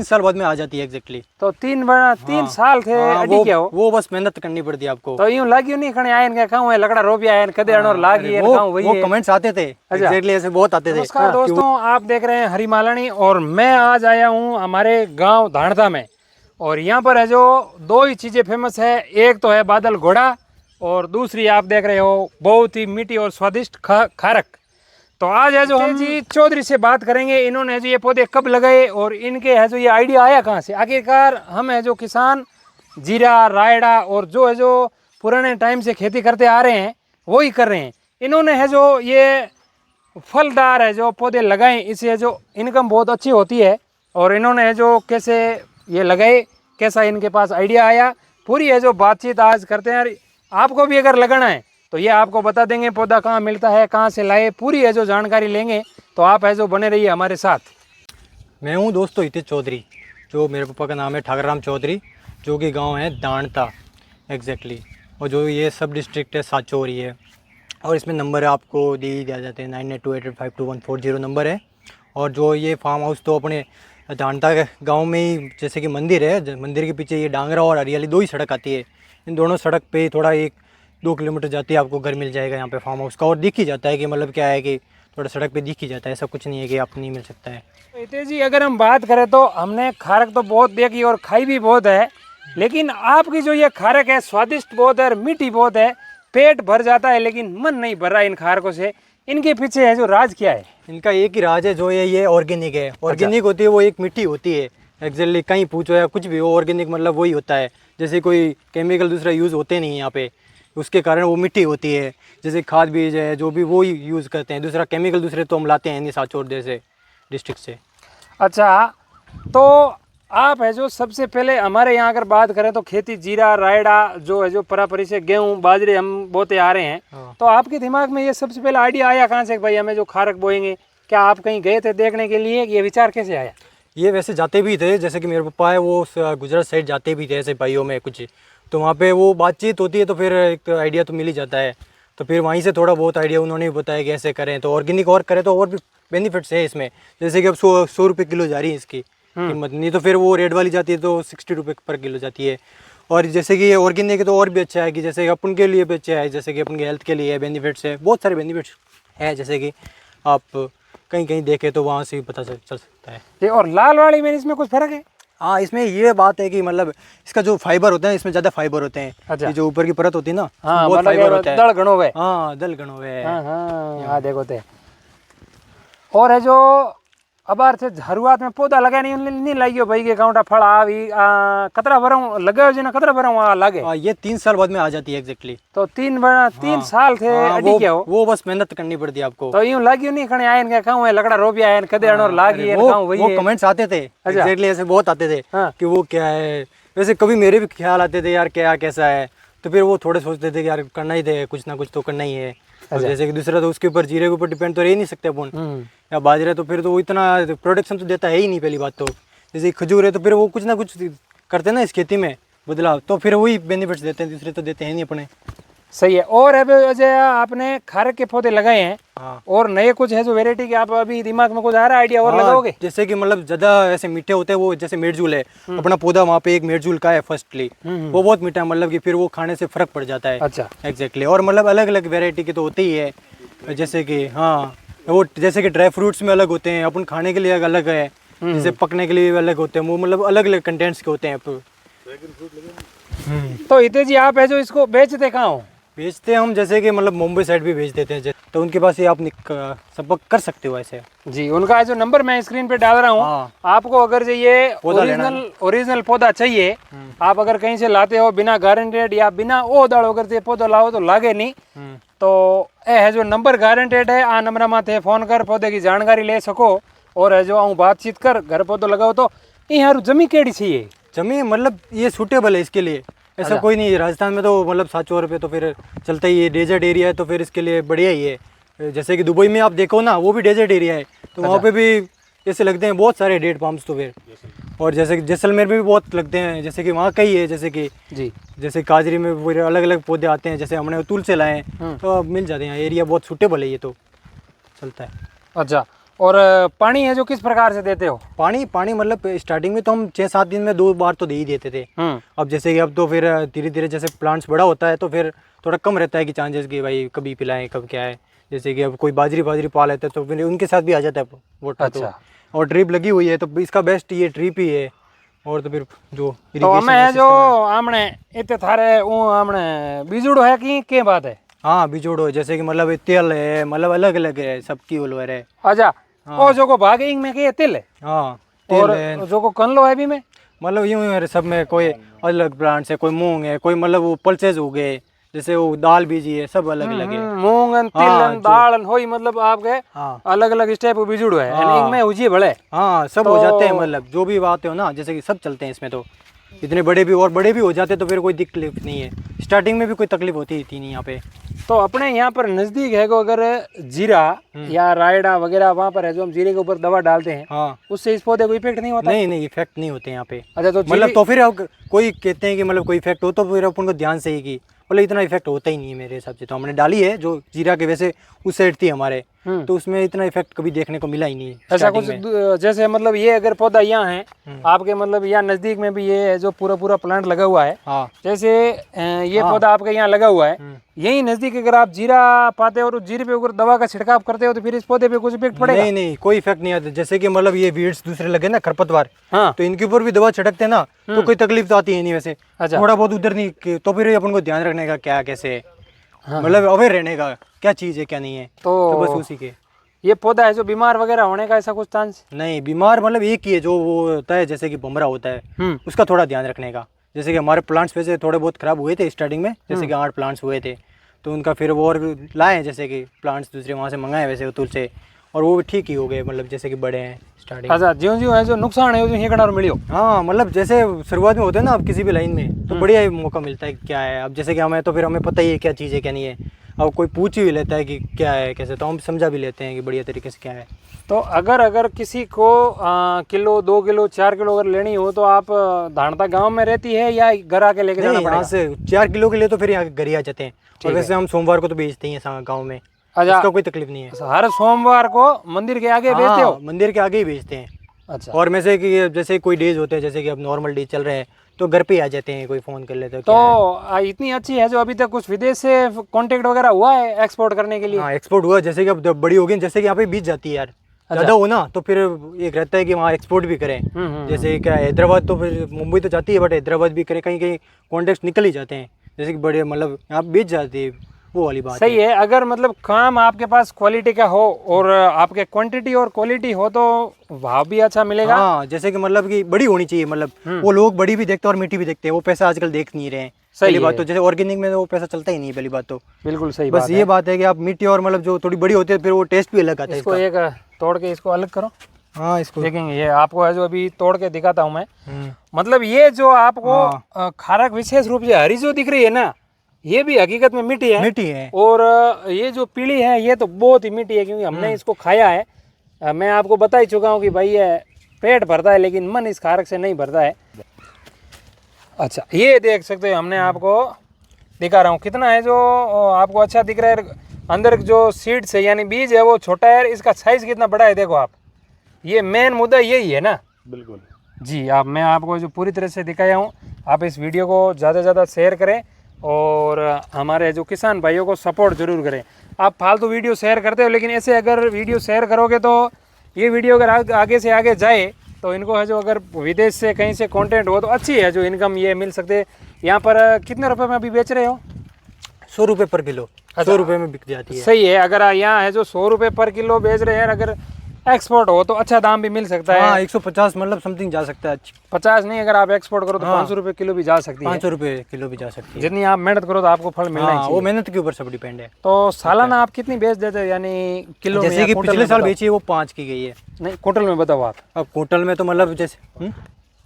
3 साल बाद में आ जाती है एग्जैक्टली। तो 3 साल थे अड़ी क्या हो वो बस मेहनत करनी पड़ती है आपको। तो यूं लागियो नहीं खणे आयन के कहूं है लकड़ा रोपी आयन कदे अणोर लागी है कहूं वही वो कमेंट्स आते थे एग्जैक्टली ऐसे बहुत आते थे। नमस्कार दोस्तों, आप देख रहे हैं हरी मालानी और मैं आज आया हूं हमारे गांव धाणता में। और यहाँ पर है जो दो ही चीज़ें फेमस है, एक तो है बादल घोड़ा और दूसरी आप देख रहे हो बहुत ही मीठी और स्वादिष्ट खारक। तो आज है जो हम जी चौधरी से बात करेंगे, इन्होंने जो ये पौधे कब लगाए और इनके है जो ये आइडिया आया कहाँ से। आखिरकार हम है जो किसान जीरा रायड़ा और जो है जो पुराने टाइम से खेती करते आ रहे हैं वही कर रहे हैं। इन्होंने है जो ये फलदार है जो पौधे लगाए, इससे जो इनकम बहुत अच्छी होती है। और इन्होंने है जो कैसे ये लगाए, कैसा इनके पास आइडिया आया, पूरी है जो बातचीत आज करते हैं। आपको भी अगर लगाना है तो ये आपको बता देंगे पौधा कहाँ मिलता है, कहाँ से लाए, पूरी है जो जानकारी लेंगे। तो आप है जो बने रहिए हमारे साथ। मैं हूँ दोस्तों हितेश चौधरी, जो मेरे पापा का नाम है ठाकर राम चौधरी, जो कि गांव है धाणता एग्जैक्टली। और जो ये सब डिस्ट्रिक्ट है साचौरी है। और इसमें नंबर आपको दिया जाते हैं 9828522140 नंबर है। और जो ये फार्म हाउस तो अपने धाणता गांव में ही, जैसे कि मंदिर है, मंदिर के पीछे ये डांगरा और हरियाली दो ही सड़क आती है। इन दोनों सड़क पे थोड़ा 1-2 किलोमीटर जाती है आपको घर मिल जाएगा यहाँ पे फार्म हाउस का। और दिख ही जाता है कि मतलब क्या है कि थोड़ा सड़क पे दिख ही जाता है, ऐसा कुछ नहीं है कि आप नहीं मिल सकता है। हितेश जी, अगर हम बात करें तो हमने खारक तो बहुत देखी और खाई भी बहुत है, लेकिन आपकी जो ये खारक है स्वादिष्ट बहुत है और मीठी बहुत है, पेट भर जाता है लेकिन मन नहीं भर रहा इन खारकों से। इनके पीछे है जो राज क्या है? इनका एक ही राज है, जो ये ऑर्गेनिक है। ऑर्गेनिक होती है वो एक मीठी होती है एक्जैक्टली। कहीं पूछो या कुछ भी हो, ऑर्गेनिक मतलब वही होता है। जैसे कोई केमिकल दूसरा यूज़ होते नहीं यहाँ पे, उसके कारण वो मिट्टी होती है। जैसे खाद बीज है जो भी वो ही यूज़ करते हैं, दूसरा केमिकल दूसरे तो हम लाते हैं नहीं साचौर जैसे डिस्ट्रिक्ट से। अच्छा, तो आप है जो सबसे पहले हमारे यहाँ अगर बात करें तो खेती जीरा रायड़ा जो है जो परापरी से गेहूँ बाजरे हम बोते आ रहे हैं। तो आपके दिमाग में ये सबसे पहले आइडिया आया कहाँ से भाई हमें जो खारक बोएंगे? क्या आप कहीं गए थे देखने के लिए, ये विचार कैसे आया? ये वैसे जाते भी थे, जैसे कि मेरे पापा है वो गुजरात साइड जाते भी थे ऐसे भाइयों में कुछ, तो वहाँ पे वो बातचीत होती है तो फिर एक आइडिया तो मिल ही जाता है। तो फिर वहीं से थोड़ा बहुत आइडिया उन्होंने भी बताया कि ऐसे करें तो ऑर्गेनिक और करें तो और भी बेनिफिट्स है इसमें। जैसे कि अब 100 रुपये किलो जा रही है इसकी कीमत, नहीं तो फिर वो रेड वाली जाती है तो 60 रुपये पर किलो जाती है। और जैसे कि ये ऑर्गेनिक है तो और भी अच्छा है कि जैसे अपन के लिए भी अच्छा है, जैसे कि अपन के हेल्थ के लिए बेनिफिट्स है, बहुत सारे बेनिफिट्स है। जैसे कि आप कहीं कहीं देखें तो वहाँ से भी पता चल सकता है। ये और लाल वाली में इसमें कुछ फर्क है? हाँ, इसमें ये बात है कि मतलब इसका जो फाइबर होता है इसमें ज़्यादा फाइबर होते हैं। अच्छा। ये जो ऊपर की परत होती है ना, हाँ, बहुत फाइबर होता है। दल गणो है। हाँ, दल गणो है। हाँ देखो थे। और है जो अब से शुरुआत में पौधा लगा नहीं लागियो भाई के काउंटा फल आवी कतरा भरऊं लगायो जी ना कतरा भरऊं लागे? ये 3 साल बाद में आ जाती है एग्जैक्टली। तो 3 साल थे अड़ी क्या हो? वो बस मेहनत करनी पड़ती है आपको। तो यूं लागियो नहीं खणे आयन के कहूं है लकड़ा रोपी आयन कदे अणोर लागी है कहूं वही वो कमेंट्स आते थे एग्जैक्टली, ऐसे बहुत आते थे कि वो क्या है। वैसे कभी मेरे भी ख्याल आते थे यार क्या कैसा है, तो फिर वो थोड़े सोचते थे कि यार करना ही थे, कुछ ना कुछ तो करना ही है। जैसे कि दूसरा तो उसके ऊपर जीरे के ऊपर डिपेंड तो रह ही नहीं सकते अपन, या बाजरा तो फिर तो वो इतना प्रोडक्शन तो देता है ही नहीं पहली बात तो। जैसे खजूर है तो फिर वो कुछ ना कुछ करते हैं ना इस खेती में बदलाव, तो फिर वही बेनिफिट्स देते हैं, दूसरे तो देते हैं नहीं अपने। सही है। और अभी अजय आपने खारक के पौधे लगाए हैं। हाँ। और नए कुछ है जो वेराइटी के आप अभी दिमाग में कुछ आ रहा है आइडिया और लगाओगे? जैसे कि मतलब ज्यादा ऐसे मीठे होते हैं वो, जैसे मेडजूल है अपना पौधा, वहाँ पे एक मेडजूल का है फर्स्टली, वो बहुत मीठा है, मतलब कि फिर वो खाने से फर्क पड़ जाता है। अच्छा एग्जैक्टली। और मतलब अलग अलग वेराइटी के तो होते ही है, जैसे कि हाँ वो जैसे कि ड्राई फ्रूट्स में अलग होते हैं, अपन खाने के लिए अलग है, जैसे पकने के लिए अलग होते हैं, वो मतलब अलग अलग कंटेंट्स के होते हैं। तो हितेश जी आप है जो इसको बेचते कहाँ हो? बेचते हम जैसे कि मतलब मुंबई साइड भी भेज देते हैं, तो उनके पास ये आप संपर्क कर सकते हो ऐसे। जी, उनका जो नंबर मैं स्क्रीन पे डाल रहा हूँ। हाँ। आपको अगर ये ओरिजिनल पौधा चाहिए, आप अगर कहीं से लाते हो बिना गारंटेड या बिना ओ दाड़ो अगर पौधा लाओ तो लागे नहीं, तो ए है जो नंबर गारंटेड है, आ नंबर माथे फोन कर पौधे की जानकारी ले सको। और है जो आऊँ बातचीत कर घर पौधो लगाओ। तो यहाँ जमी केड़ी चाहिए? जमी मतलब ये सूटेबल है इसके लिए, ऐसा कोई नहीं है। राजस्थान में तो मतलब 700 रुपये तो फिर चलता ही है, डेजर्ट एरिया है तो फिर इसके लिए बढ़िया ही है। जैसे कि दुबई में आप देखो ना, वो भी डेजर्ट एरिया है, तो वहाँ पे भी जैसे लगते हैं बहुत सारे डेट पाम्स तो फिर। और जैसे कि जैसलमेर में भी बहुत लगते हैं, जैसे कि वहाँ कई है, जैसे कि जी जैसे काजरी में पूरे अलग अलग पौधे आते हैं, जैसे हमने तुल से लाए हैं तो अब मिल जाते हैं। एरिया बहुत सूटेबल है, ये तो चलता है। अच्छा, और पानी है जो किस प्रकार से देते हो? पानी मतलब स्टार्टिंग में तो हम 6-7 दिन में 2 बार तो दे ही देते थे। अब जैसे कि अब तो फिर धीरे धीरे जैसे प्लांट्स बड़ा होता है तो फिर थोड़ा कम रहता है कि चांसेस कि भाई कभी पिलाएं कब क्या है। जैसे कि अब कोई बाजरी पा लेता है तो फिर उनके साथ भी आ जाता है वाटर। अच्छा। तो और ड्रिप लगी हुई है तो इसका बेस्ट ये ड्रिप ही है। और तो फिर जो तो हमें जो हमने इतने थारे हमने बीजुड़ो है कि क्या बात है? हाँ बिजोड़ो, जैसे कि मतलब तेल है, मतलब अलग अलग है सबकी ओलवर है। अच्छा। ओ जो को भागे में के तिल है। हाँ और तेल है, जो को कनलो है भी में मतलब यूं है सब में। कोई अलग ब्रांड से, कोई मूंग है, कोई मतलब वो पल्सेज हो गए, जैसे वो दाल बीजी है, सब अलग अलग है। मूंगन तिलन दालन होई मतलब आपके हाँ अलग अलग स्टेप बीजुड़ो है। हाँ। इनमें उजी बड़े हाँ सब हो जाते हैं, मतलब जो भी बात हो ना, जैसे कि सब चलते हैं इसमें। तो इतने बड़े भी और बड़े भी हो जाते तो फिर कोई तकलीफ नहीं है। स्टार्टिंग में भी कोई तकलीफ होती थी नहीं यहाँ पे। तो अपने यहाँ पर नजदीक है को अगर जीरा या रायडा वगैरह वहाँ पर है जो हम जीरे के ऊपर दवा डालते हैं, हाँ उससे इस पौधे को इफेक्ट नहीं होता? नहीं इफेक्ट नहीं होते यहाँ पे। अच्छा। तो मतलब तो फिर अब कोई कहते हैं कि मतलब कोई इफेक्ट हो तो फिर अपन को ध्यान से ही कि मतलब इतना इफेक्ट होता ही नहीं है मेरे हिसाब से। तो हमने डाली है जो जीरा के वैसे उस साइड थी हमारे, तो उसमें इतना इफेक्ट कभी देखने को मिला ही नहीं ऐसा कुछ जैसे मतलब ये अगर पौधा यहाँ है आपके, मतलब यहाँ नजदीक में भी ये है जो पूरा प्लांट लगा हुआ है। हाँ जैसे ये पौधा आपके यहाँ लगा हुआ है, यही नजदीक अगर आप जीरा पाते हो और उस जीरे पे अगर दवा का छिड़काव करते हो तो फिर इस पौधे पे कुछ इफेक्ट पड़ेगा? नहीं कोई इफेक्ट नहीं आता। जैसे कि मतलब ये वीड्स दूसरे लगे ना, खरपतवार, हाँ। तो इनके ऊपर भी दवा छिड़कते ना तो कोई तकलीफ तो आती है नहीं वैसे। अच्छा। थोड़ा बहुत उधर नहीं तो फिर अपन को ध्यान रखने का क्या कैसे है, मतलब अवेयर रहने का क्या चीज़ है क्या नहीं है, तो बस उसी के। ये पौधा है जो बीमार वगैरह होने का ऐसा कुछ चांस? नहीं बीमार मतलब एक ही है जो वो होता है, जैसे कि भमरा होता है, उसका थोड़ा ध्यान रखने का। जैसे कि हमारे प्लांट्स वैसे थोड़े बहुत खराब हुए थे स्टार्टिंग में, जैसे कि 8 प्लांट्स हुए थे, तो उनका फिर वो और लाए हैं, जैसे कि प्लांट्स दूसरे वहाँ से मंगाए वैसे उतुल से, और वो भी ठीक ही हो गए, मतलब जैसे कि बड़े हैं स्टार्टिंग। अच्छा। ज्यों है जो नुकसान है जो मिलियो। हाँ मतलब जैसे शुरुआत में होते हैं ना अब किसी भी लाइन में, तो बढ़िया मौका मिलता है क्या है। अब जैसे कि हमें तो फिर हमें पता ही है क्या चीज़ है क्या नहीं है। अब कोई पूछ ही लेता है कि क्या है कैसे, तो हम समझा भी लेते हैं कि बढ़िया तरीके से क्या है। तो अगर किसी को किलो 2 किलो 4 किलो अगर लेनी हो तो आप धानता गांव में रहती है या घर आके लेके जाना पड़ेगा? यहाँ से 4 किलो के लिए तो फिर यहाँ घर ही आ जाते हैं, और वैसे हम सोमवार को तो बेचते ही हैं गाँव में। अच्छा। इसका कोई तकलीफ नहीं है। हर सोमवार को मंदिर के आगे बेचते हो? मंदिर के आगे ही बेचते हैं। अच्छा। और में से कि जैसे कोई डेज होते हैं, जैसे कि अब नॉर्मल डे चल रहे हैं तो घर पे ही आ जाते हैं, कोई फ़ोन कर लेते हैं। तो इतनी अच्छी है जो अभी तक कुछ विदेश से कांटेक्ट वगैरह हुआ है एक्सपोर्ट करने के लिए? हाँ एक्सपोर्ट हुआ, जैसे कि अब जब बड़ी होगी, जैसे कि यहाँ पे बीच जाती है यार ज़्यादा हो ना, तो फिर एक रहता है कि वहाँ एक्सपोर्ट भी करें। जैसे क्या हैदराबाद, तो फिर मुंबई तो जाती है बट हैदराबाद भी करें, कहीं कहीं कॉन्टेक्ट निकल ही जाते हैं, जैसे कि बड़े मतलब यहाँ बीच जाती है, वो वाली बात सही है। अगर मतलब काम आपके पास क्वालिटी का हो और आपके क्वांटिटी और क्वालिटी हो तो भाव भी अच्छा मिलेगा। हाँ जैसे कि मतलब कि बड़ी होनी चाहिए, मतलब वो लोग बड़ी भी देखते हैं और मीठी भी देखते हैं, वो पैसा आजकल देख नहीं रहे हैं। पहली बात तो जैसे ऑर्गेनिक में तो वो पैसा चलता ही नहीं है, पहली बात तो। बिल्कुल सही बस ये बात है कि आप मीठी और मतलब जो थोड़ी बड़ी होती है फिर वो टेस्ट भी अलग आता है इसको एक तोड़ के इसको अलग करो। हाँ इसको देखेंगे, ये आपको है जो अभी तोड़ के दिखाता हूँ मैं। मतलब ये जो आपको खारक विशेष रूप से हरी जो दिख रही है ना, ये भी हकीकत में मीठी है। और ये जो पीली है ये तो बहुत ही मीठी है, क्योंकि हमने इसको खाया है। मैं आपको बता ही चुका हूँ कि भाई ये पेट भरता है लेकिन मन इस खारक से नहीं भरता है। अच्छा, ये देख सकते हो, हमने आपको दिखा रहा हूँ कितना है जो आपको अच्छा दिख रहा है। अंदर जो सीड्स है यानी बीज है वो छोटा है, इसका साइज कितना बड़ा है देखो आप। ये मेन मुद्दा यही है ना? बिल्कुल जी। मैं आपको जो पूरी तरह से दिखाया हूँ, आप इस वीडियो को ज़्यादा से ज़्यादा शेयर करें और हमारे जो किसान भाइयों को सपोर्ट ज़रूर करें। आप फालतू वीडियो शेयर करते हो, लेकिन ऐसे अगर वीडियो शेयर करोगे तो ये वीडियो अगर आगे से आगे जाए तो इनको है जो अगर विदेश से कहीं से कंटेंट हो तो अच्छी है जो इनकम ये मिल सकते हैं। यहाँ पर कितने रुपए में अभी बेच रहे हो? 100 रुपये पर किलो। 100 रुपये में बिक जाती है। सही है। अगर यहाँ है जो 100 रुपये पर किलो बेच रहे हैं, अगर एक्सपोर्ट हो तो अच्छा दाम भी मिल सकता है। हाँ 150 मतलब समथिंग जा सकता है। 50 नहीं, अगर आप एक्सपोर्ट करो तो 500 रुपये किलो भी जा सकती है। 500 रुपये किलो भी जा सकती है। जितनी आप मेहनत करो तो आपको फल मिलना ही चाहिए। वो मेहनत के ऊपर सब डिपेंड है। तो सालाना आप कितनी बेच देते हैं, यानी किलो में? जैसे कि पिछले साल बेची है वो 5 की गई है। नहीं, क्विंटल में बताओ आप। अब क्विंटल में तो मतलब जैसे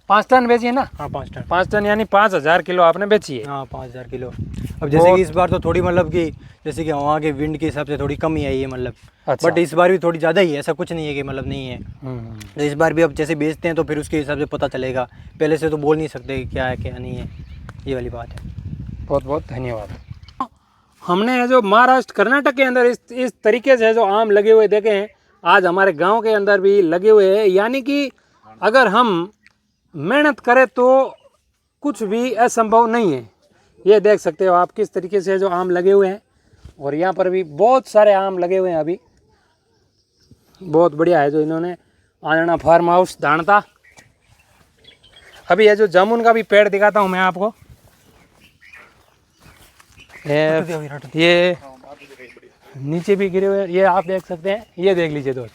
5 टन बेची है ना? हाँ 5 टन। 5 टन यानी 5000 किलो आपने बेची है। हाँ 5000 किलो। अब जैसे कि इस बार तो थोड़ी मतलब कि जैसे कि वहाँ के विंड के हिसाब से थोड़ी कम ही आई है मतलब। अच्छा। बट इस बार भी थोड़ी ज़्यादा ही है, ऐसा कुछ नहीं है कि मतलब नहीं है। तो इस बार भी अब जैसे बेचते हैं तो फिर उसके हिसाब से पता चलेगा, पहले से तो बोल नहीं सकते क्या है क्या नहीं है, ये वाली बात है। बहुत बहुत धन्यवाद। हमने जो महाराष्ट्र कर्नाटक के अंदर इस तरीके से जो आम लगे हुए देखे हैं, आज हमारे गांव के अंदर भी लगे हुए हैं। यानी कि अगर हम मेहनत करें तो कुछ भी असंभव नहीं है। ये देख सकते हो आप किस तरीके से जो आम लगे हुए हैं, और यहाँ पर भी बहुत सारे आम लगे हुए हैं। अभी बहुत बढ़िया है जो इन्होंने आंजना फार्म हाउस धाणता। अभी ये जो जामुन का भी पेड़ दिखाता हूँ मैं आपको। ये नीचे भी गिरे हुए, ये आप देख सकते हैं। ये देख लीजिए दोस्त,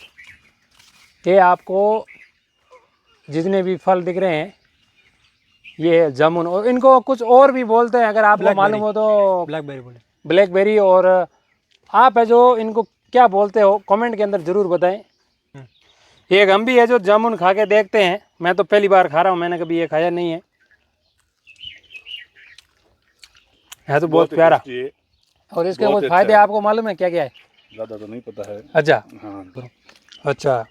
ये आपको जितने भी फल दिख रहे हैं ये जामुन, और इनको कुछ और भी बोलते हैं, अगर आपको मालूम हो तो। ब्लैकबेरी बोले। ब्लैकबेरी। और आप है जो इनको क्या बोलते हो कमेंट के अंदर ज़रूर बताएं। एक हम भी है जो जामुन खा के देखते हैं। मैं तो पहली बार खा रहा हूँ, मैंने कभी ये खाया नहीं है तो बहुत प्यारा। और इसके कुछ फायदे आपको मालूम है क्या क्या है? ज़्यादा तो नहीं पता है। अच्छा। हाँ। अच्छा,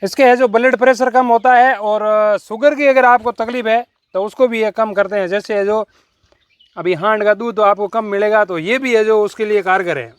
इसके है जो ब्लड प्रेशर कम होता है, और शुगर की अगर आपको तकलीफ है तो उसको भी ये कम करते हैं। जैसे है जो अभी हांड का दूध तो आपको कम मिलेगा, तो ये भी है जो उसके लिए कारगर है।